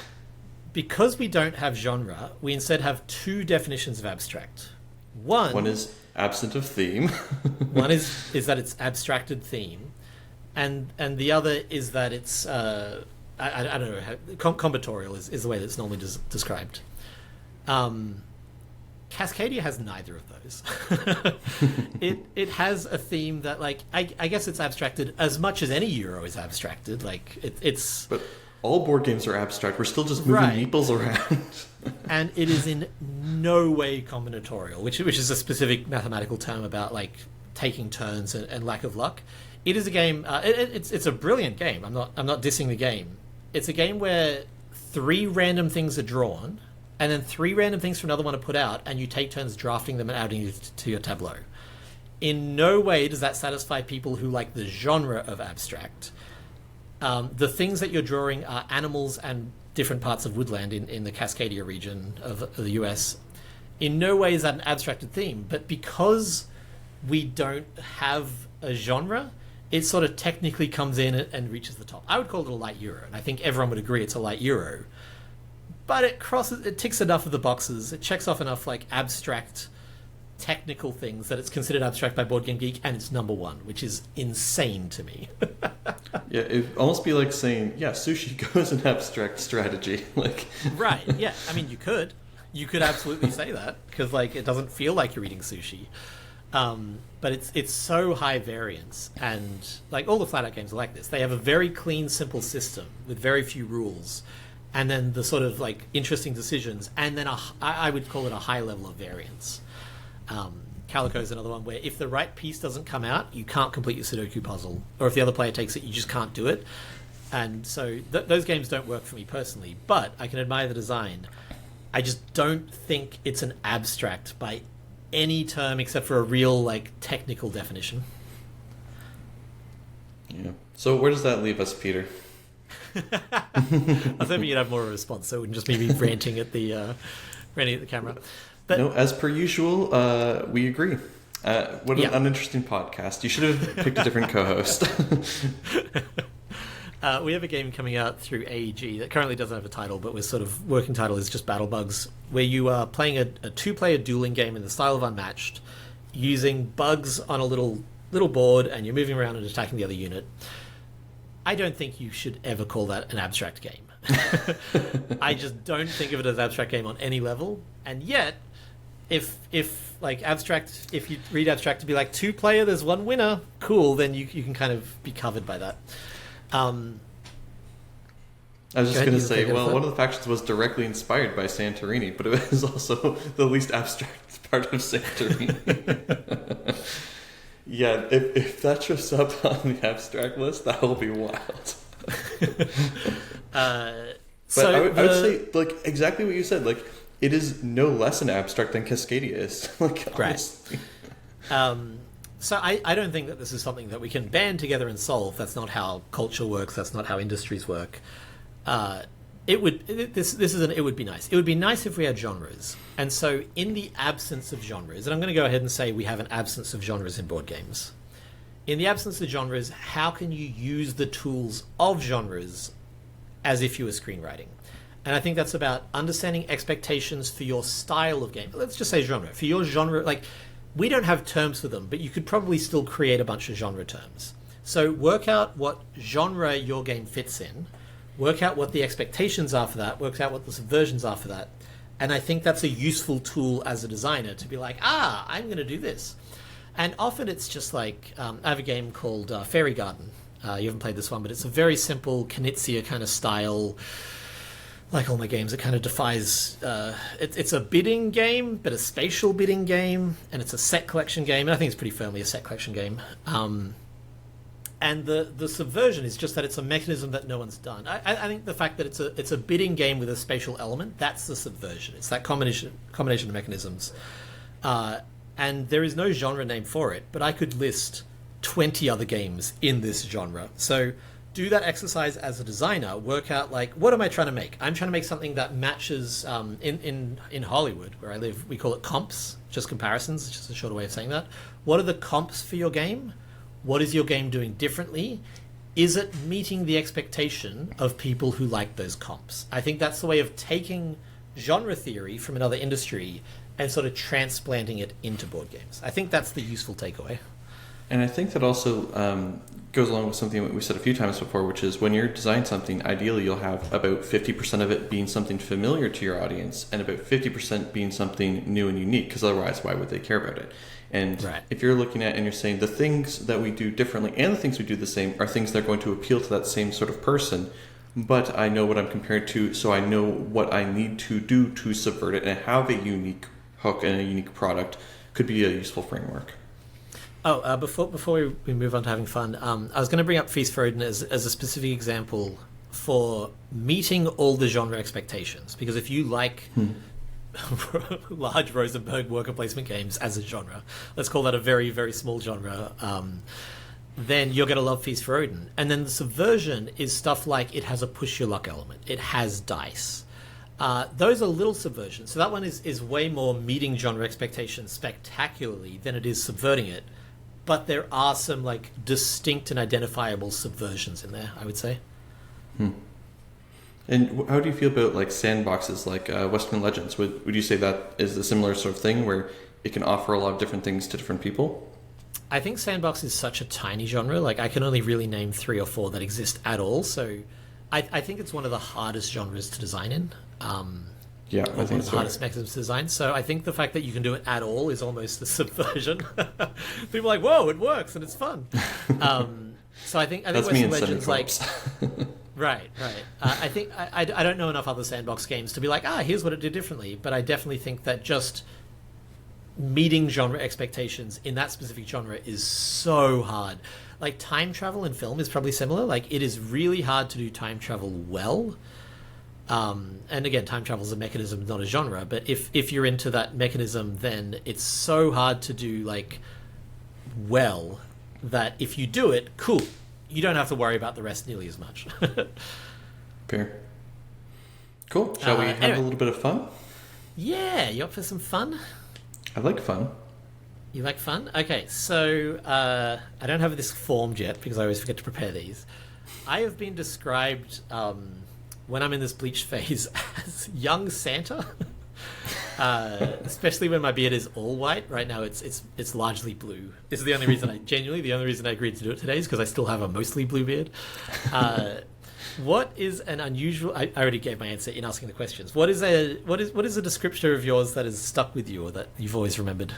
because we don't have genre, we instead have 2 definitions of abstract. One is absent of theme. One is that it's abstracted theme, and the other is that it's I don't know how, combinatorial is the way that's normally described. Cascadia has neither of those. It has a theme that I guess it's abstracted as much as any Euro is abstracted. It's but all board games are abstract. We're still just moving meeples around. And it is in no way combinatorial, which is a specific mathematical term about taking turns and lack of luck. It is a game. It's a brilliant game. I'm not dissing the game. It's a game where 3 random things are drawn, and then 3 random things from another one are put out, and you take turns drafting them and adding it to your tableau. In no way does that satisfy people who like the genre of abstract. The things that you're drawing are animals and different parts of woodland in the Cascadia region of the US. In no way is that an abstracted theme, but because we don't have a genre, it sort of technically comes in and reaches the top. I would call it a light Euro, and I think everyone would agree it's a light Euro. But it ticks enough of the boxes, it checks off enough abstract technical things that it's considered abstract by Board Game Geek, and it's number 1, which is insane to me. Yeah, it'd almost be like saying, yeah, sushi goes in abstract strategy. Right, yeah. I mean, you could absolutely say that, because it doesn't feel like you're eating sushi. But it's so high variance, and all the flat out games are like this. They have a very clean, simple system with very few rules, and then the sort of interesting decisions, and then I would call it a high level of variance. Calico is another one where if the right piece doesn't come out, you can't complete your Sudoku puzzle, or if the other player takes it, you just can't do it. And so those games don't work for me personally, but I can admire the design. I just don't think it's an abstract by any term except for a real technical definition. Yeah. So where does that leave us, Peter? I was hoping you'd have more of a response, so it wouldn't just be me ranting at the camera. But, no, as per usual, we agree. What an uninteresting podcast. You should have picked a different co-host. We have a game coming out through AEG that currently doesn't have a title, but we're working title is just Battle Bugs, where you are playing a 2-player dueling game in the style of Unmatched, using bugs on a little board, and you're moving around and attacking the other unit. I don't think you should ever call that an abstract game. I just don't think of it as an abstract game on any level, and yet if abstract, if you read abstract to be 2-player, there's 1 winner, cool, then you can kind of be covered by that. I was just going to say, one of the factions was directly inspired by Santorini, but it was also the least abstract part of Santorini. Yeah, if that shows up on the abstract list, that will be wild. But So I would say, like, exactly what you said. Like, it is no less an abstract than Cascadia is. Like, honestly. So I don't think that this is something that we can band together and solve. That's not how culture works. That's not how industries work. It would be nice. It would be nice if we had genres. And so in the absence of genres, and I'm going to go ahead and say we have an absence of genres in board games. In the absence of genres, how can you use the tools of genres as if you were screenwriting? And I think that's about understanding expectations for your style of game. Let's just say genre. For your genre, like, we don't have terms for them, but you could probably still create a bunch of genre terms. So work out what genre your game fits in, work out what the expectations are for that, work out what the subversions are for that. And I think that's a useful tool as a designer to be like, I'm going to do this. And often it's just like, I have a game called Fairy Garden. You haven't played this one, but it's a very simple Knizia kind of style. Like all my games, it kind of defies... it's a bidding game, but a spatial bidding game, and it's a set collection game, and I think it's pretty firmly a set collection game. And the subversion is just that it's a mechanism that no one's done. I think the fact that it's a bidding game with a spatial element, that's the subversion. It's that combination of mechanisms. And there is no genre name for it, but I could list 20 other games in this genre. So do that exercise as a designer, work out, like, what am I trying to make? I'm trying to make something that matches, in Hollywood, where I live, we call it comps, just comparisons, it's just a shorter way of saying that. What are the comps for your game? What is your game doing differently? Is it meeting the expectation of people who like those comps? I think that's the way of taking genre theory from another industry and sort of transplanting it into board games. I think that's the useful takeaway. And I think that also goes along with something that we said a few times before, which is when you're designing something, ideally you'll have about 50% of it being something familiar to your audience and about 50% being something new and unique, because otherwise why would they care about it? And right. If you're looking at and you're saying the things that we do differently and the things we do the same are things that are going to appeal to that same sort of person, but I know what I'm compared to, so I know what I need to do to subvert it and have a unique hook and a unique product, could be a useful framework. Before we move on to having fun, I was going to bring up Feast for Odin as a specific example for meeting all the genre expectations. Because if you like large Rosenberg worker placement games as a genre, let's call that a very, very small genre, then you're going to love Feast for Odin. And then the subversion is stuff like it has a push your luck element. It has dice. Those are little subversions. So that one is way more meeting genre expectations spectacularly than it is subverting it. But there are some like distinct and identifiable subversions in there, I would say. And how do you feel about like sandboxes like Western Legends? Would you say that is a similar sort of thing where it can offer a lot of different things to different people? I think sandbox is such a tiny genre. Like I can only really name 3 or 4 that exist at all. So I think it's one of the hardest genres to design in. Yeah, I think one of the hardest mechanisms to design. So I think the fact that you can do it at all is almost a subversion. People are like, whoa, it works and it's fun. So I think Western Legends like right. I think I don't know enough other sandbox games to be like, here's what it did differently. But I definitely think that just meeting genre expectations in that specific genre is so hard. Like time travel in film is probably similar. Like it is really hard to do time travel well. And again, time travel is a mechanism, not a genre. But if you're into that mechanism, then it's so hard to do like well that if you do it, cool, you don't have to worry about the rest nearly as much. Fair. Cool. Shall we have a little bit of fun? Yeah, you up for some fun? I like fun. You like fun? Okay, so I don't have this formed yet because I always forget to prepare these. I have been described when I'm in this bleach phase as young Santa, especially when my beard is all white. Right now, it's largely blue. This is the only reason the only reason I agreed to do it today is because I still have a mostly blue beard. What is an unusual? I already gave my answer in asking the questions. What is a descriptor of yours that has stuck with you or that you've always remembered?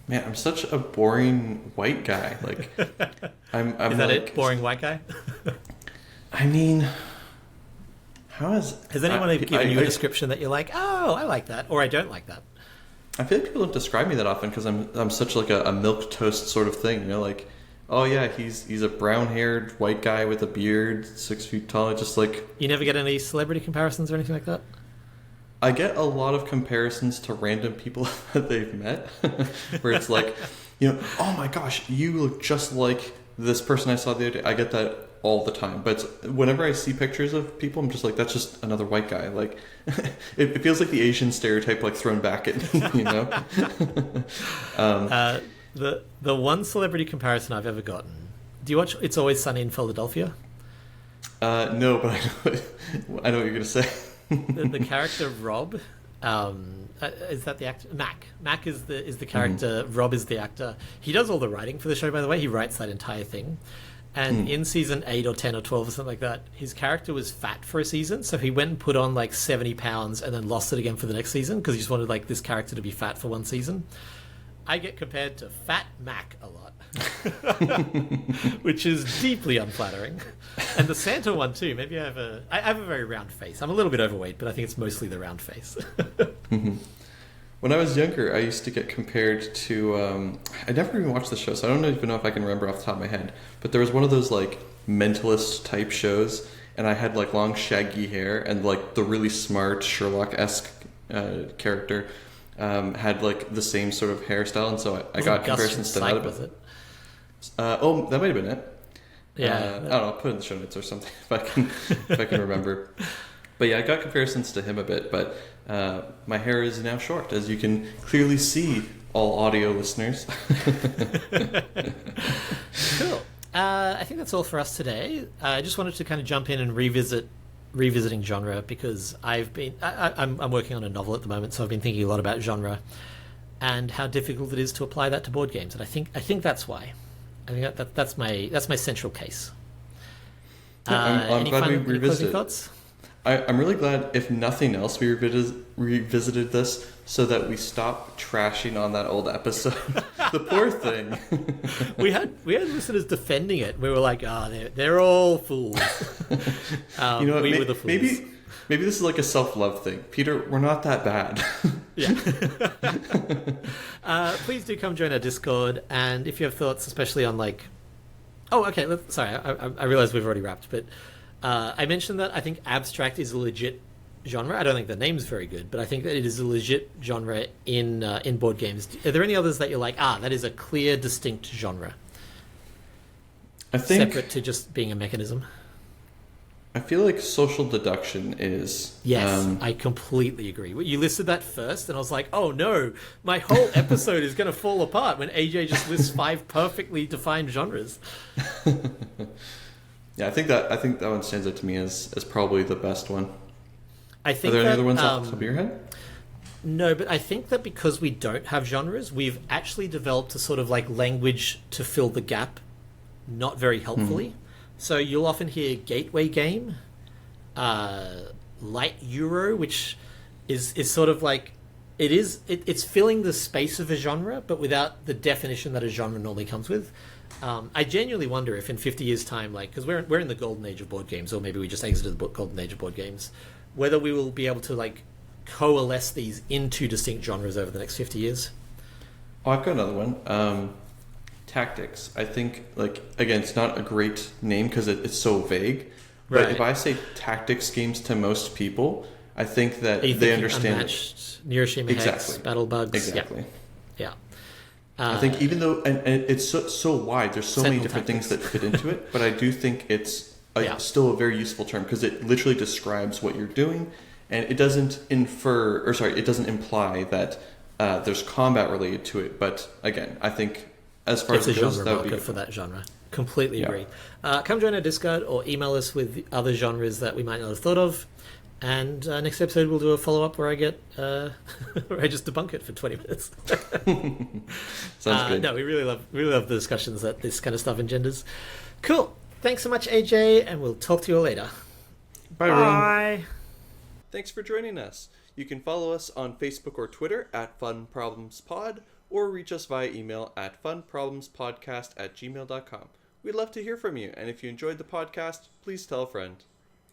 Man, I'm such a boring white guy. Like, I'm is that it? Boring white guy? I mean, has anyone given you a description that you're like, oh, I like that, or I don't like that? I feel like people don't describe me that often because I'm such like a milk toast sort of thing. You know, like Oh yeah, he's a brown-haired white guy with a beard, 6 feet tall. Just like You never get any celebrity comparisons or anything like that? I get a lot of comparisons to random people that they've met, where it's like, oh my gosh, you look just like this person I saw the other day. I get that all the time. But whenever I see pictures of people, I'm just like, that's just another white guy. Like, it feels like the Asian stereotype, like thrown back at me, The one celebrity comparison I've ever gotten. Do you watch It's Always Sunny in Philadelphia? No, but I know what you're gonna say. The character Rob, is that the actor? Mac is the character. Mm-hmm. Rob is the actor. He does all the writing for the show, by the way. He writes that entire thing. And in season 8 or 10 or 12 or something like that, his character was fat for a season, so he went and put on like 70 pounds and then lost it again for the next season because he just wanted like this character to be fat for one season. I get compared to Fat Mac a lot, which is deeply unflattering. And the Santa one too. Maybe I have a very round face. I'm a little bit overweight, but I think it's mostly the round face. When I was younger, I used to get compared to. I never even watched the show, so I don't even know if I can remember off the top of my head. But there was one of those like mentalist type shows, and I had like long shaggy hair, and like the really smart Sherlock-esque character had like the same sort of hairstyle, and so I got comparisons to that. Was it? Oh, that might have been it. Yeah, I don't know. I'll put it in the show notes or something if I can remember. But yeah, I got comparisons to him a bit, but my hair is now short, as you can clearly see, all audio listeners. Cool. I think that's all for us today. I just wanted to kind of jump in and revisiting genre because I'm working on a novel at the moment, so I've been thinking a lot about genre and how difficult it is to apply that to board games, and I think that's why. I think that's my central case. I'm glad we revisited. Thoughts? I'm really glad, if nothing else, we revisited this so that we stop trashing on that old episode. The poor thing. we had listeners defending it. We were like, they're all fools. You know what? We were the fools. Maybe this is like a self-love thing. Peter, we're not that bad. Yeah. Please do come join our Discord, and if you have thoughts, especially on like... Oh, okay. Sorry, I realize we've already wrapped, but I mentioned that I think abstract is a legit genre. I don't think the name's very good, but I think that it is a legit genre in board games. Are there any others that you're like, that is a clear, distinct genre? I think... Separate to just being a mechanism? I feel like social deduction is... Yes, I completely agree. You listed that first, and I was like, oh no, my whole episode is going to fall apart when AJ just lists 5 perfectly defined genres. Yeah, I think that one stands out to me as probably the best one. I think Are there any other ones off the top of your head? No, but I think that because we don't have genres, we've actually developed a sort of like language to fill the gap, not very helpfully. So you'll often hear gateway game, light Euro, which is sort of like it's filling the space of a genre, but without the definition that a genre normally comes with. I genuinely wonder if in 50 years' time, like, because we're in the golden age of board games, or maybe we just exited the golden age of board games, whether we will be able to like coalesce these into distinct genres over the next 50 years. Oh, I've got another one. Tactics. I think, like, again, it's not a great name because it's so vague. But if I say tactics games to most people, I think that they understand. Unmatched, Neuroshima Hex, Battle Bugs. Exactly. Yeah. I think even though, and it's so wide, there's so many different things that fit into it, but I do think it's still a very useful term because it literally describes what you're doing, and it doesn't it doesn't imply that there's combat related to it. But again, I think as far as it goes, that would be for that genre. Completely agree. Come join our Discord or email us with other genres that we might not have thought of. And next episode we'll do a follow-up where I get where I just debunk it for 20 minutes. Sounds good. No, we really love the discussions that this kind of stuff engenders. Cool. Thanks so much, AJ, and we'll talk to you all later. Bye, everyone. Thanks for joining us. You can follow us on Facebook or Twitter at FunProblemsPod, or reach us via email at funproblemspodcast@gmail.com. We'd love to hear from you, and if you enjoyed the podcast, please tell a friend.